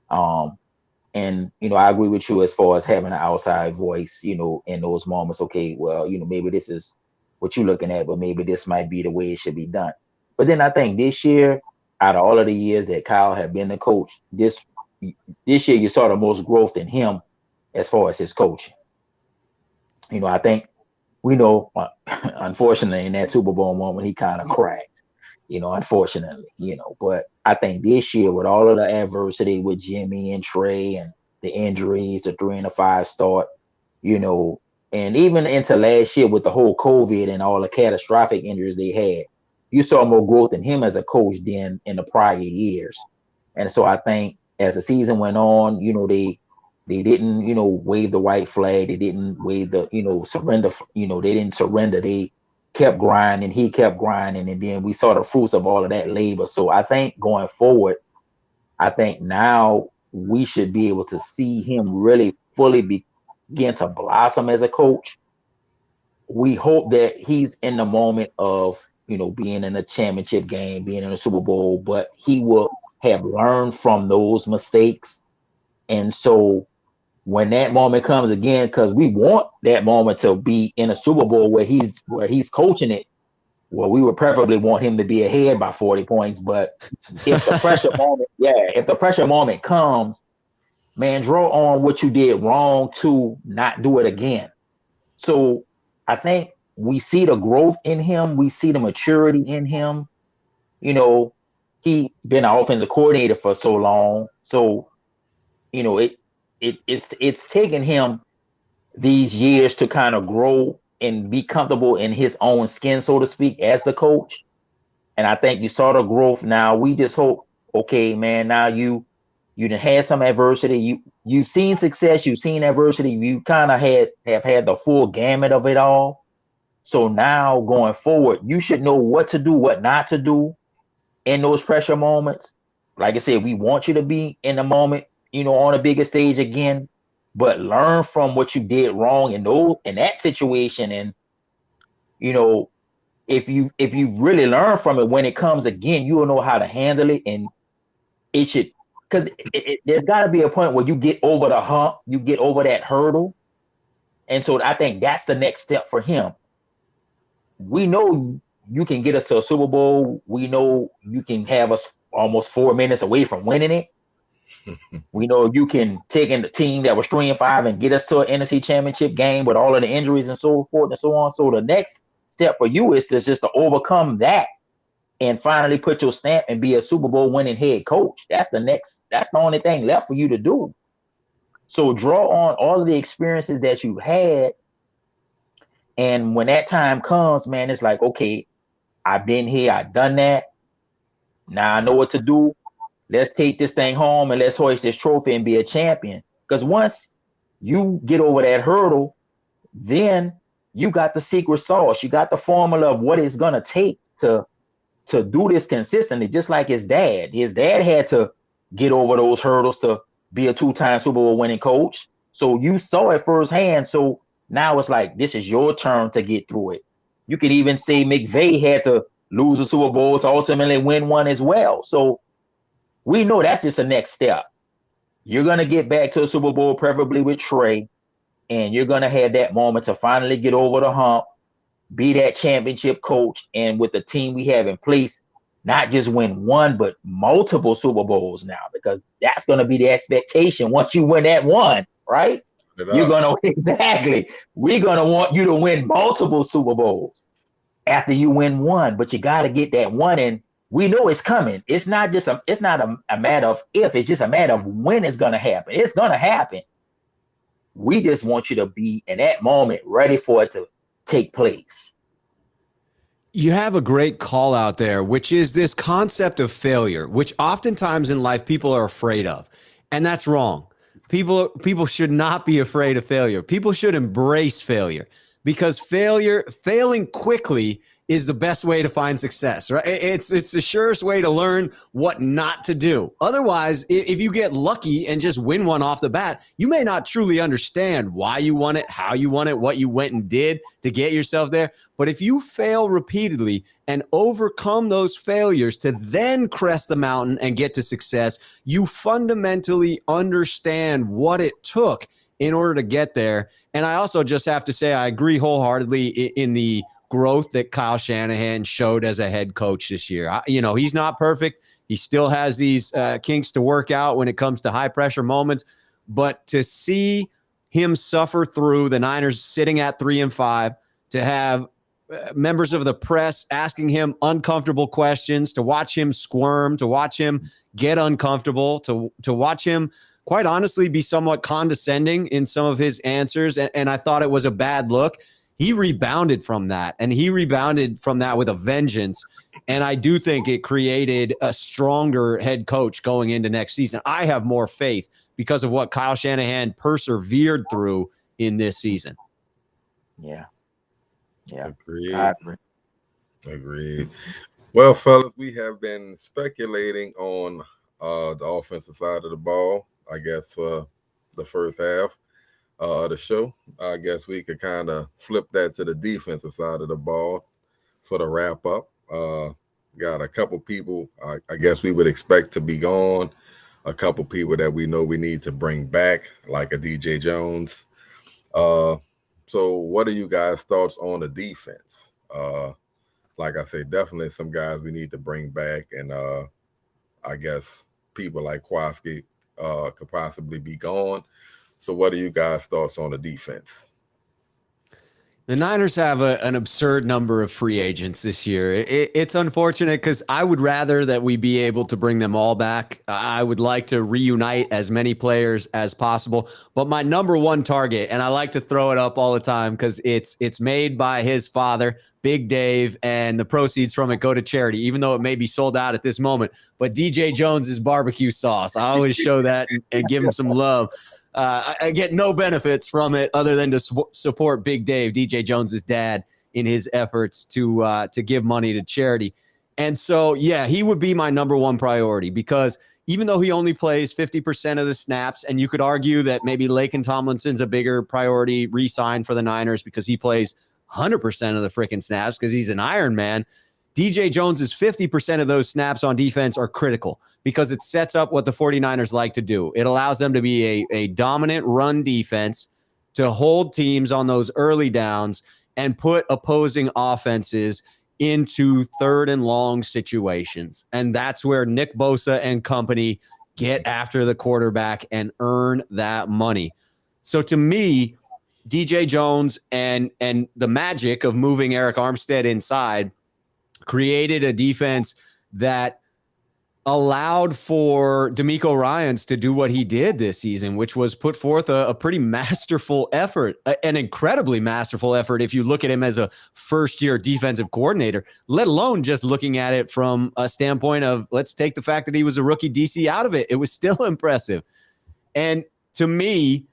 And I agree with you as far as having an outside voice, in those moments. Okay, well, maybe this is what you're looking at, but maybe this might be the way it should be done. But then I think this year, out of all of the years that Kyle had been the coach, this year you saw the most growth in him as far as his coaching. I think unfortunately in that Super Bowl moment, he kind of cracked, unfortunately, but I think this year with all of the adversity with Jimmy and Trey and the injuries, the 3 and the 5 start, and even into last year with the whole COVID and all the catastrophic injuries they had, you saw more growth in him as a coach than in the prior years. And so I think as the season went on, they didn't, wave the white flag. They didn't wave the, surrender. They didn't surrender. They kept grinding. He kept grinding. And then we saw the fruits of all of that labor. So I think going forward, I think now we should be able to see him really fully begin to blossom as a coach. We hope that he's in the moment of, being in a championship game, being in a Super Bowl, but he will have learned from those mistakes. And so when that moment comes again, because we want that moment to be in a Super Bowl where he's coaching it, well, we would preferably want him to be ahead by 40 points. But if the pressure moment comes, man, draw on what you did wrong to not do it again. So I think we see the growth in him, we see the maturity in him. He's been an offensive coordinator for so long, so it's taken him these years to kind of grow and be comfortable in his own skin, so to speak, as the coach. And I think you saw the growth. Now we just hope, okay, man, now you done had some adversity. You've seen success, you've seen adversity, you kind of have had the full gamut of it all. So now going forward, you should know what to do, what not to do in those pressure moments. Like I said, we want you to be in the moment, on a bigger stage again, but learn from what you did wrong in that situation. And, if you really learn from it, when it comes again, you will know how to handle it. And it should, because there's got to be a point where you get over the hump, you get over that hurdle. And so I think that's the next step for him. We know you can get us to a Super Bowl. We know you can have us almost 4 minutes away from winning it. We know you can take in the team that was 3-5 and get us to an NFC Championship game with all of the injuries and so forth and so on. So the next step for you is just to overcome that and finally put your stamp and be a Super Bowl winning head coach. That's the only thing left for you to do. So draw on all of the experiences that you had. And when that time comes, man, it's like, okay, I've been here, I've done that. Now I know what to do. Let's take this thing home and let's hoist this trophy and be a champion. Because once you get over that hurdle, then you got the secret sauce. You got the formula of what it's gonna take to do this consistently, just like his dad. His dad had to get over those hurdles to be a 2-time Super Bowl winning coach. So you saw it firsthand. So now it's like, this is your turn to get through it. You could even say McVay had to lose a Super Bowl to ultimately win one as well. So we know that's just the next step. You're going to get back to a Super Bowl, preferably with Trey, and you're going to have that moment to finally get over the hump, be that championship coach, and with the team we have in place, not just win one, but multiple Super Bowls now, because that's going to be the expectation. Once you win that one, right? You're going to exactly. We're going to want you to win multiple Super Bowls after you win one, but you got to get that one. And we know it's coming. It's not just it's not a matter of if, it's just a matter of when it's going to happen. It's going to happen. We just want you to be in that moment ready for it to take place. You have a great call out there, which is this concept of failure, which oftentimes in life people are afraid of. And that's wrong. People should not be afraid of failure. People should embrace failure, because failing quickly is the best way to find success, right? It's the surest way to learn what not to do. Otherwise, if you get lucky and just win one off the bat, you may not truly understand why you won it, how you won it, what you went and did to get yourself there. But if you fail repeatedly and overcome those failures to then crest the mountain and get to success, you fundamentally understand what it took in order to get there. And I also just have to say, I agree wholeheartedly in the growth that Kyle Shanahan showed as a head coach this year. He's not perfect. He still has these kinks to work out when it comes to high pressure moments. But to see him suffer through the Niners sitting at 3-5, to have members of the press asking him uncomfortable questions, to watch him squirm, to watch him get uncomfortable, to watch him, quite honestly, be somewhat condescending in some of his answers. And I thought it was a bad look. He rebounded from that, and he rebounded from that with a vengeance. And I do think it created a stronger head coach going into next season. I have more faith because of what Kyle Shanahan persevered through in this season. Yeah. Agreed. Well, fellas, we have been speculating on the offensive side of the ball, I guess, for the first half of the show. I guess we could kind of flip that to the defensive side of the ball for the wrap up. Got a couple people I guess we would expect to be gone, a couple people that we know we need to bring back, like a DJ Jones. So what are you guys' thoughts on the defense? Like I said, definitely some guys we need to bring back, and I guess people like Kwaski could possibly be gone. So what are you guys' thoughts on the defense? The Niners have an absurd number of free agents this year. It's unfortunate because I would rather that we be able to bring them all back. I would like to reunite as many players as possible. But my number one target, and I like to throw it up all the time because it's made by his father, Big Dave, and the proceeds from it go to charity, even though it may be sold out at this moment. But DJ Jones's barbecue sauce, I always show that and give him some love. I get no benefits from it other than to support Big Dave, DJ Jones's dad, in his efforts to give money to charity. And so, yeah, he would be my number one priority, because even though he only plays 50% of the snaps, and you could argue that maybe Laken Tomlinson's a bigger priority re-sign for the Niners because he plays 100% of the freaking snaps because he's an Iron Man. DJ Jones's 50% of those snaps on defense are critical because it sets up what the 49ers like to do. It allows them to be a dominant run defense, to hold teams on those early downs and put opposing offenses into third and long situations. And that's where Nick Bosa and company get after the quarterback and earn that money. So to me, DJ Jones and the magic of moving Eric Armstead inside created a defense that allowed for DeMeco Ryans to do what he did this season, which was put forth a pretty masterful effort, an incredibly masterful effort if you look at him as a first-year defensive coordinator, let alone just looking at it from a standpoint of, let's take the fact that he was a rookie DC out of it. It was still impressive. And to me,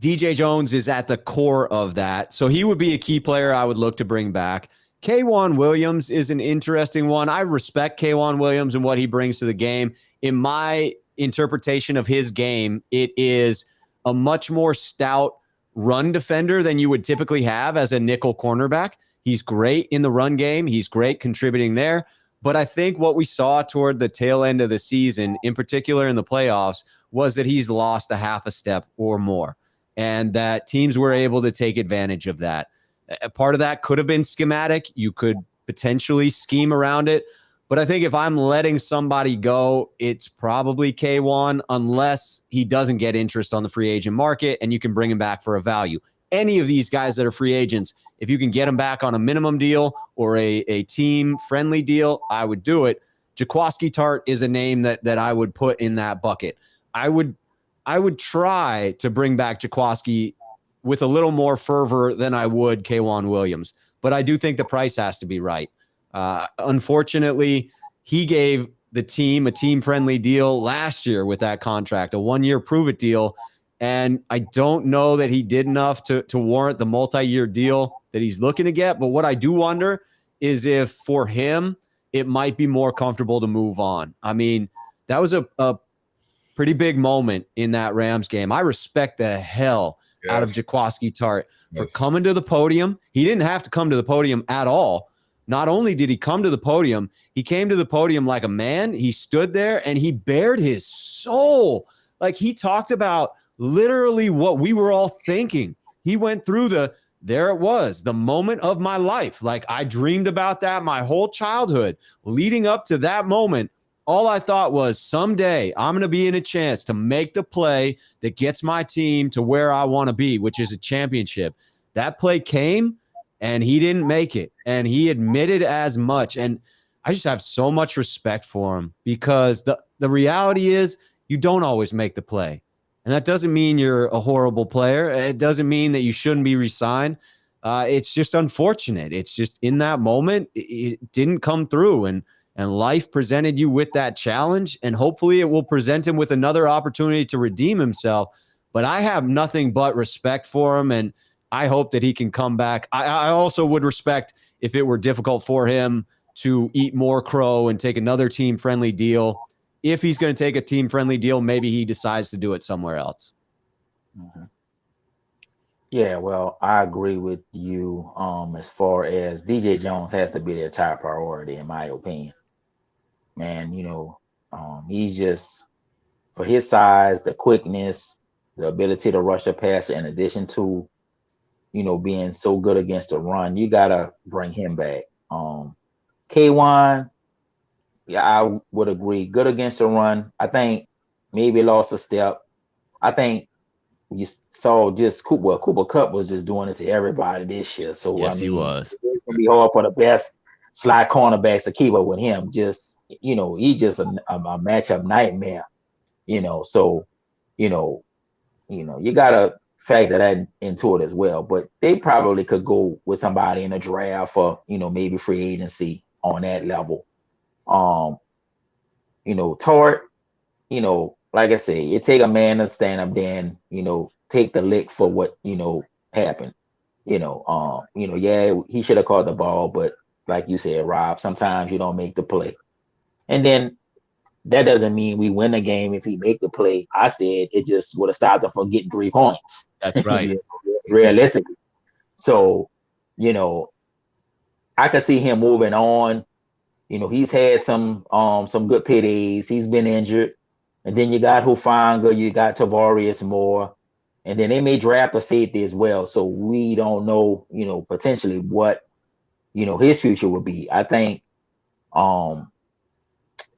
DJ Jones is at the core of that. So he would be a key player I would look to bring back. K'Wan Williams is an interesting one. I respect K'Wan Williams and what he brings to the game. In my interpretation of his game, it is a much more stout run defender than you would typically have as a nickel cornerback. He's great in the run game. He's great contributing there. But I think what we saw toward the tail end of the season, in particular in the playoffs, was that he's lost a half a step or more, and that teams were able to take advantage of that. A part of that could have been schematic. You could potentially scheme around it. But I think if I'm letting somebody go, it's probably K1 unless he doesn't get interest on the free agent market and you can bring him back for a value. Any of these guys that are free agents, if you can get them back on a minimum deal or a team-friendly deal, I would do it. Jaquiski Tartt is a name that I would put in that bucket. I would try to bring back Jaquiski with a little more fervor than I would K'Wan Williams. But I do think the price has to be right. Unfortunately, he gave the team a team-friendly deal last year with that contract, a one-year prove-it deal, and I don't know that he did enough to warrant the multi-year deal that he's looking to get. But what I do wonder is if for him, it might be more comfortable to move on. I mean, that was a pretty big moment in that Rams game. I respect the hell out of Jaquiski Tartt for coming to the podium. He didn't have to come to the podium at all. Not only did he come to the podium, he came to the podium like a man. He stood there and he bared his soul. Like he talked about literally what we were all thinking. He went through there it was, the moment of my life. Like I dreamed about that my whole childhood. Leading up to that moment, all I thought was someday I'm going to be in a chance to make the play that gets my team to where I want to be, which is a championship. That play came and he didn't make it. And he admitted as much. And I just have so much respect for him because the reality is you don't always make the play. And that doesn't mean you're a horrible player. It doesn't mean that you shouldn't be re-signed. It's just unfortunate. It's just in that moment, it didn't come through. And life presented you with that challenge. And hopefully it will present him with another opportunity to redeem himself. But I have nothing but respect for him. And I hope that he can come back. I also would respect if it were difficult for him to eat more crow and take another team-friendly deal. If he's going to take a team-friendly deal, maybe he decides to do it somewhere else. Mm-hmm. Yeah, well, I agree with you as far as DJ Jones has to be their top priority, in my opinion. Man, he's just, for his size, the quickness, the ability to rush a passer, in addition to being so good against the run, you gotta bring him back. K1, yeah, I would agree. Good against the run. I think maybe lost a step. I think you saw just Cooper Kupp was just doing it to everybody this year. So yes, he was. It's gonna be hard for the best slot cornerbacks to keep up with him. Just he just a matchup nightmare. So you gotta factor that into it as well. But they probably could go with somebody in a draft for maybe free agency on that level. Tart, like I say, it take a man to stand up there and take the lick for what happened. Yeah, he should have caught the ball, but like you said, Rob, sometimes you don't make the play. And then that doesn't mean we win the game if he make the play. I said it just would have stopped him from getting 3 points. That's right. Realistically. So, I could see him moving on. He's had some good pay days. He's been injured. And then you got Hufanga, you got Tavarius Moore, and then they may draft a safety as well. So we don't know, potentially what, his future would be. I think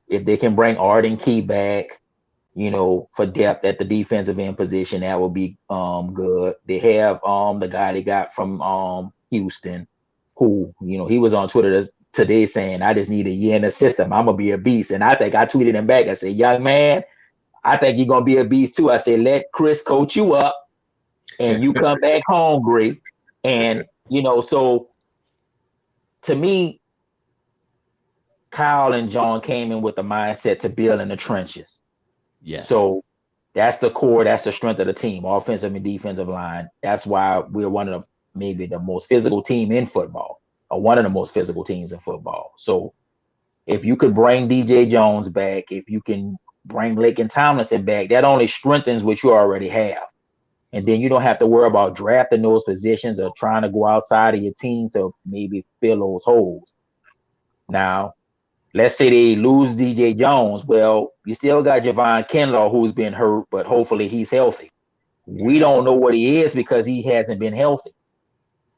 if they can bring Arden Key back, for depth at the defensive end position, that would be good. They have the guy they got from Houston, who, he was on Twitter today saying, I just need a year in the system. I'm gonna be a beast. And I think I tweeted him back. I said, young man, I think you're gonna be a beast too. I said, let Chris coach you up and you come back hungry. And so to me, Kyle and John came in with the mindset to build in the trenches. Yes. So that's the core, that's the strength of the team, offensive and defensive line. That's why we're one of maybe the most physical team in football, or one of the most physical teams in football. So if you could bring DJ Jones back, if you can bring Laken Tomlinson back, that only strengthens what you already have. And then you don't have to worry about drafting those positions or trying to go outside of your team to maybe fill those holes. Now, let's say they lose DJ Jones. Well, you still got Javon Kinlaw, who's been hurt, but hopefully he's healthy. We don't know what he is because he hasn't been healthy.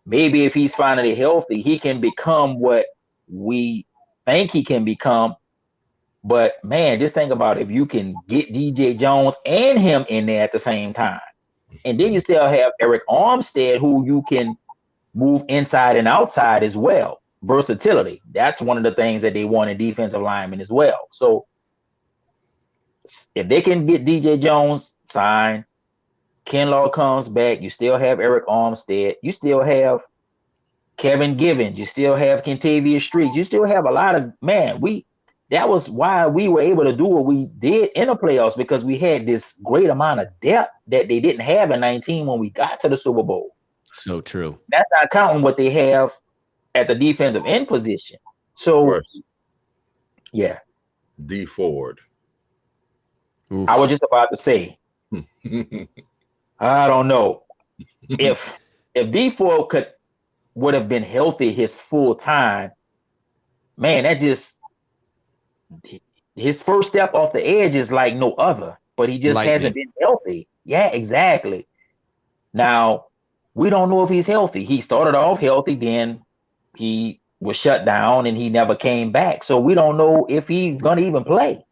Maybe if he's finally healthy, he can become what we think he can become. But man, just think about if you can get DJ Jones and him in there at the same time. And then you still have Eric Armstead, who you can move inside and outside as well. Versatility. That's one of the things that they want in defensive linemen as well. So if they can get DJ Jones signed, Kinlaw comes back, you still have Eric Armstead, you still have Kevin Givens, you still have Kentavious Street, you still have a lot of that was why we were able to do what we did in the playoffs, because we had this great amount of depth that they didn't have in 19 when we got to the Super Bowl. So true. That's not counting what they have at the defensive end position. So, yeah. D Ford. Oof. I was just about to say, I don't know if D Ford would have been healthy his full time. Man, that just his first step off the edge is like no other, but he just hasn't been healthy. Yeah, exactly. Now, we don't know if he's healthy. He started off healthy, then he was shut down and he never came back. So we don't know if he's going to even play.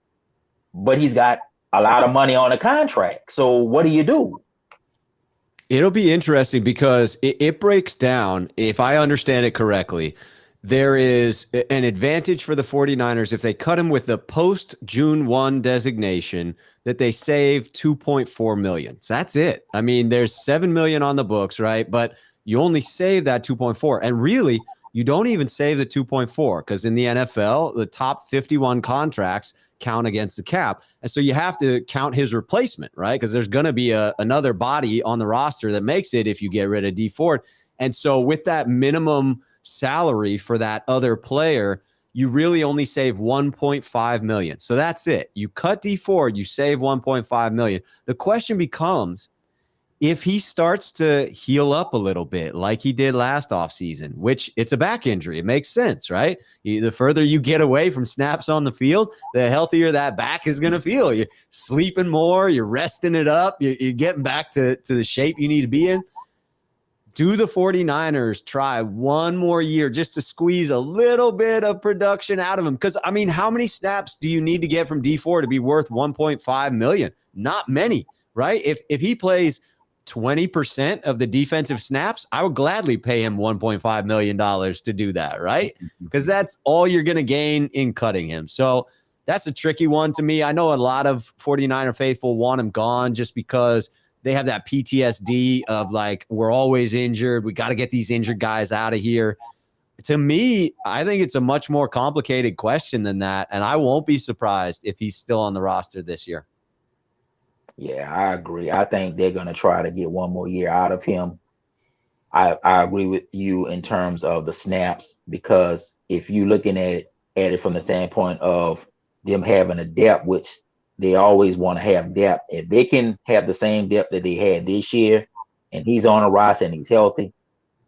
But he's got a lot of money on a contract. So what do you do? It'll be interesting because it breaks down, if I understand it correctly, there is an advantage for the 49ers if they cut him with the post-June 1 designation that they save $2.4 million. So that's it. I mean, there's $7 million on the books, right? But you only save that 2.4. And really, you don't even save the 2.4 because in the NFL, the top 51 contracts count against the cap. And so you have to count his replacement, right? Because there's going to be another body on the roster that makes it if you get rid of D Ford. And so with that minimum salary for that other player, you really only save 1.5 million. So that's it. You cut D Ford, you save 1.5 million. The question becomes, if he starts to heal up a little bit like he did last offseason, which it's a back injury, it makes sense, right? The further you get away from snaps on the field, the healthier that back is going to feel. You're sleeping more, you're resting it up, you're getting back to the shape you need to be in. Do the 49ers try one more year just to squeeze a little bit of production out of him? Because, I mean, how many snaps do you need to get from D4 to be worth $1.5 million? Not many, right? If he plays 20% of the defensive snaps, I would gladly pay him $1.5 million to do that, right? Because that's all you're going to gain in cutting him. So that's a tricky one to me. I know a lot of 49er faithful want him gone just because they have that PTSD of like, we're always injured. We got to get these injured guys out of here. To me, I think it's a much more complicated question than that. And I won't be surprised if he's still on the roster this year. Yeah, I agree. I think they're going to try to get one more year out of him. I agree with you in terms of the snaps, because if you're looking at it from the standpoint of them having a depth, which they always want to have depth. If they can have the same depth that they had this year, and he's on a roster and he's healthy,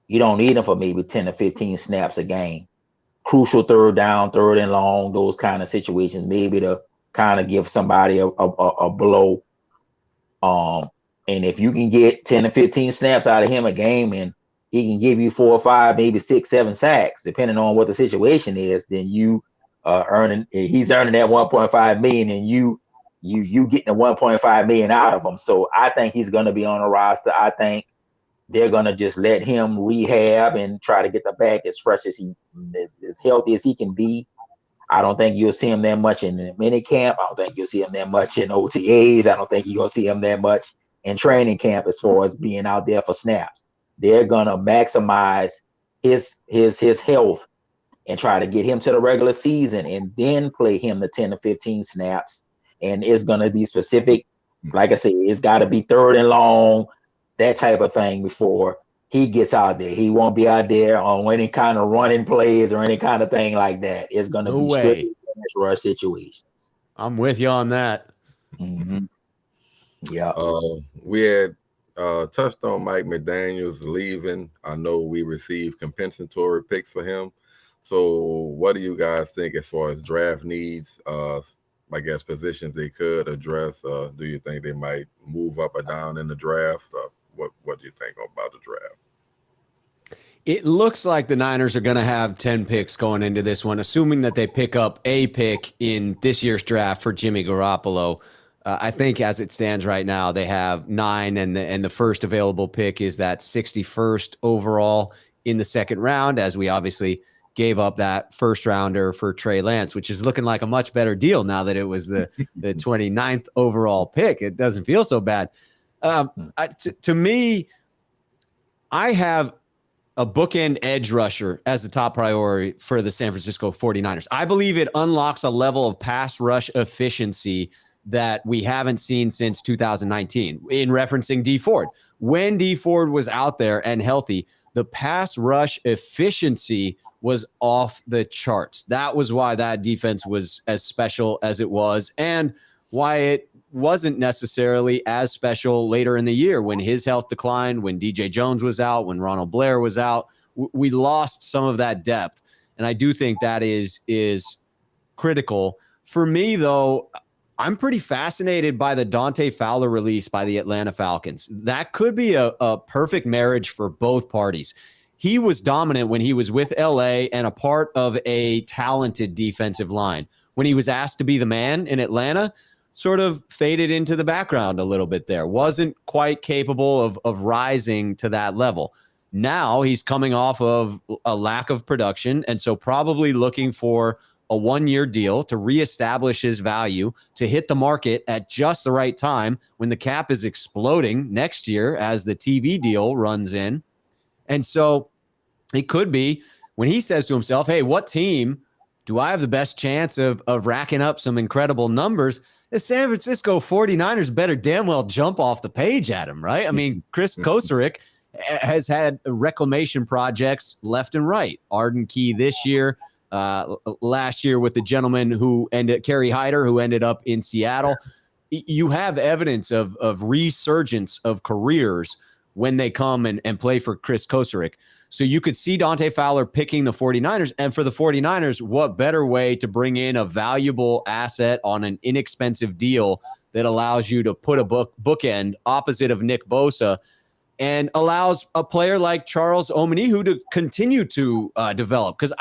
you don't need him for maybe 10 to 15 snaps a game. Crucial third down, third and long, those kind of situations, maybe to kind of give somebody a blow. And if you can get 10 to 15 snaps out of him a game and he can give you 4 or 5, maybe 6, 7 sacks, depending on what the situation is, then he's earning that 1.5 million and you getting the 1.5 million out of him. So I think he's going to be on a roster. I think they're going to just let him rehab and try to get the back as fresh as healthy as he can be. I don't think you'll see him that much in the mini camp. I don't think you'll see him that much in OTAs. I don't think you're going to see him that much in training camp as far as being out there for snaps. They're going to maximize his health and try to get him to the regular season and then play him the 10 to 15 snaps. And it's going to be specific. Like I said, it's got to be third and long, that type of thing before he gets out there. He won't be out there on any kind of running plays or any kind of thing like that. It's going to be strictly rush situations. I'm with you on that. Mm-hmm. Yeah. We had touched on Mike McDaniels leaving. I know we received compensatory picks for him. So what do you guys think as far as draft needs? I guess positions they could address. Do you think they might move up or down in the draft? What do you think about the draft? It looks like the Niners are going to have 10 picks going into this one, assuming that they pick up a pick in this year's draft for Jimmy Garoppolo. I think as it stands right now, they have 9, and the first available pick is that 61st overall in the second round, as we obviously gave up that first rounder for Trey Lance, which is looking like a much better deal now that it was the 29th overall pick. It doesn't feel so bad. To me, I have a bookend edge rusher as the top priority for the San Francisco 49ers. I believe it unlocks a level of pass rush efficiency that we haven't seen since 2019 in referencing Dee Ford. When Dee Ford was out there and healthy, the pass rush efficiency was off the charts. That was why that defense was as special as it was, and why it wasn't necessarily as special later in the year when his health declined, when DJ Jones was out, when Ronald Blair was out. We lost some of that depth, and I do think that is critical. For me, though, I'm pretty fascinated by the Dante Fowler release by the Atlanta Falcons. That could be a perfect marriage for both parties. He was dominant when he was with LA and a part of a talented defensive line. When he was asked to be the man in Atlanta, sort of faded into the background a little bit there. Wasn't quite capable of rising to that level. Now he's coming off of a lack of production, and so probably looking for a 1-year deal to reestablish his value, to hit the market at just the right time when the cap is exploding next year as the TV deal runs in. And so it could be when he says to himself, hey, what team do I have the best chance of racking up some incredible numbers? The San Francisco 49ers better damn well jump off the page at him, right? I mean, Chris Kocurek has had reclamation projects left and right. Arden Key this year, last year with the gentleman who ended, Kerry Hyder, who ended up in Seattle. You have evidence of resurgence of careers when they come and play for Chris Kocurek. So you could see Dante Fowler picking the 49ers. And for the 49ers, what better way to bring in a valuable asset on an inexpensive deal that allows you to put a bookend opposite of Nick Bosa and allows a player like Charles Omenihu to continue to develop? Because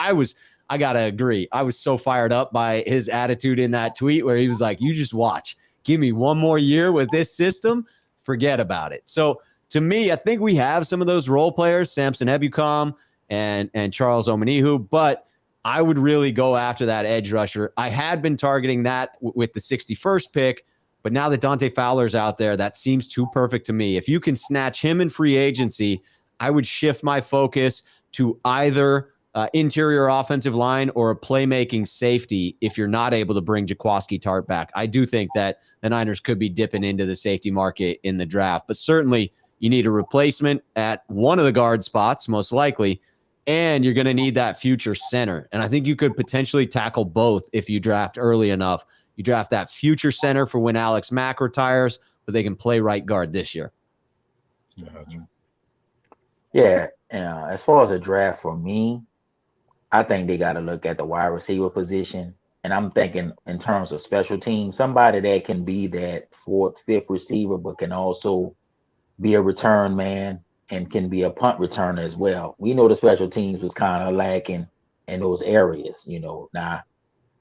I got to agree, I was so fired up by his attitude in that tweet where he was like, you just watch. Give me one more year with this system. Forget about it. So to me, I think we have some of those role players, Samson Ebukam and Charles Omenihu, but I would really go after that edge rusher. I had been targeting that with the 61st pick, but now that Dante Fowler's out there, that seems too perfect to me. If you can snatch him in free agency, I would shift my focus to either interior offensive line or a playmaking safety if you're not able to bring Jaquiski Tartt back. I do think that the Niners could be dipping into the safety market in the draft, but certainly you need a replacement at one of the guard spots, most likely, and you're going to need that future center. And I think you could potentially tackle both if you draft early enough. You draft that future center for when Alex Mack retires, but they can play right guard this year. Yeah, as far as a draft for me, I think they got to look at the wide receiver position. And I'm thinking in terms of special teams, somebody that can be that 4th, 5th receiver, but can also be a return man and can be a punt returner as well. We know the special teams was kind of lacking in those areas, Now,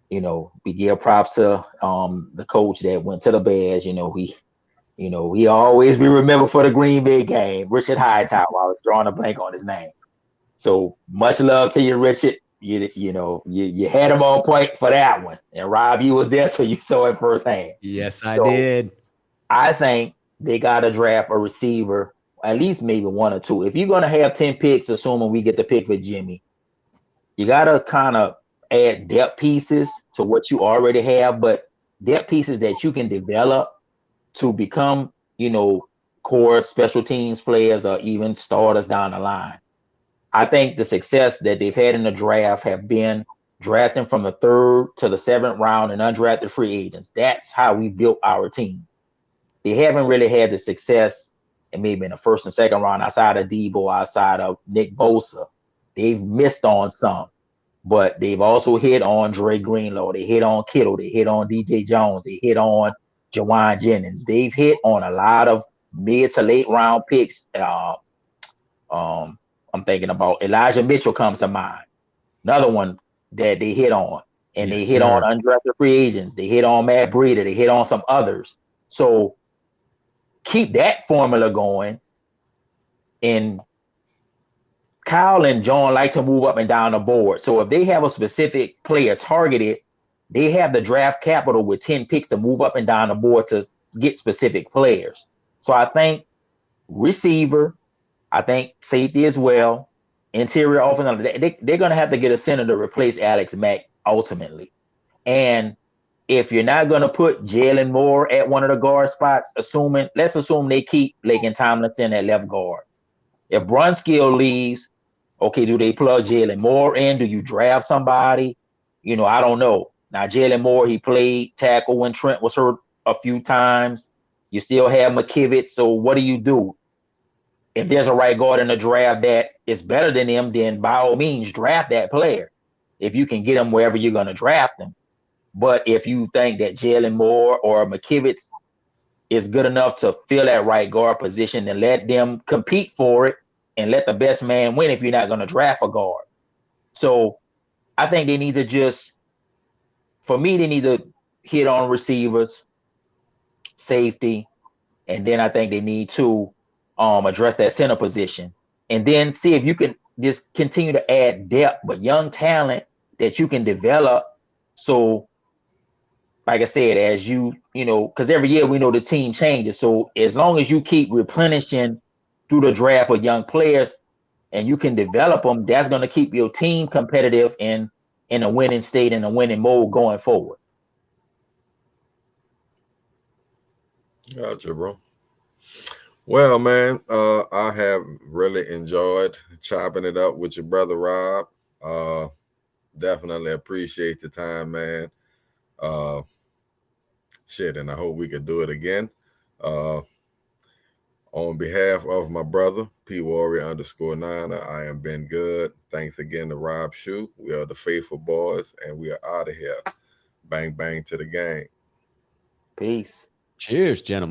we give props to the coach that went to the Bears. He always be remembered for the Green Bay game. Richard Hightower. I was drawing a blank on his name. So much love to you, Richard. You had him on point for that one. And Rob, you was there, so you saw it firsthand. Yes, I did. I think they got to draft a receiver, at least maybe 1 or 2. If you're going to have 10 picks, assuming we get the pick for Jimmy, you got to kind of add depth pieces to what you already have, but depth pieces that you can develop to become, core special teams players or even starters down the line. I think the success that they've had in the draft have been drafting from the 3rd to the 7th round and undrafted free agents. That's how we built our team. They haven't really had the success and maybe in the 1st and 2nd round outside of Debo, outside of Nick Bosa. They've missed on some, but they've also hit on Dre Greenlaw. They hit on Kittle. They hit on DJ Jones. They hit on Jawan Jennings. They've hit on a lot of mid to late round picks. I'm I'm thinking about Elijah Mitchell comes to mind. Another one that they hit on. And Yes, they hit on sir. undrafted free agents. They hit on Matt Breida. They hit on some others. So keep that formula going. And Kyle and John like to move up and down the board. So if they have a specific player targeted, they have the draft capital with 10 picks to move up and down the board to get specific players. So I think receiver, I think safety as well, interior offense, they're going to have to get a center to replace Alex Mack ultimately. And if you're not going to put Jalen Moore at one of the guard spots, let's assume they keep Lakin Tomlinson at left guard. If Brunskill leaves, okay, do they plug Jalen Moore in? Do you draft somebody? I don't know. Now, Jalen Moore, he played tackle when Trent was hurt a few times. You still have McKivitz. So what do you do? If there's a right guard in the draft that is better than him, then by all means, draft that player. If you can get him wherever you're going to draft him. But if you think that Jalen Moore or McKivitz is good enough to fill that right guard position, then let them compete for it and let the best man win if you're not going to draft a guard. So I think they need to they need to hit on receivers, safety, and then I think they need to address that center position. And then see if you can just continue to add depth, but young talent that you can develop. So like I said, as because every year we know the team changes. So as long as you keep replenishing through the draft of young players and you can develop them, that's going to keep your team competitive in a winning state and a winning mode going forward. Gotcha, bro. Well, man, I have really enjoyed chopping it up with your brother Rob. Definitely appreciate your time, man. Uh, and I hope we could do it again. Uh, on behalf of my brother, P Warrior _9, I am Ben Good. Thanks again to Rob Schuh. We are the Faithful Boys, and we are out of here. Bang, bang to the game. Peace. Cheers, gentlemen.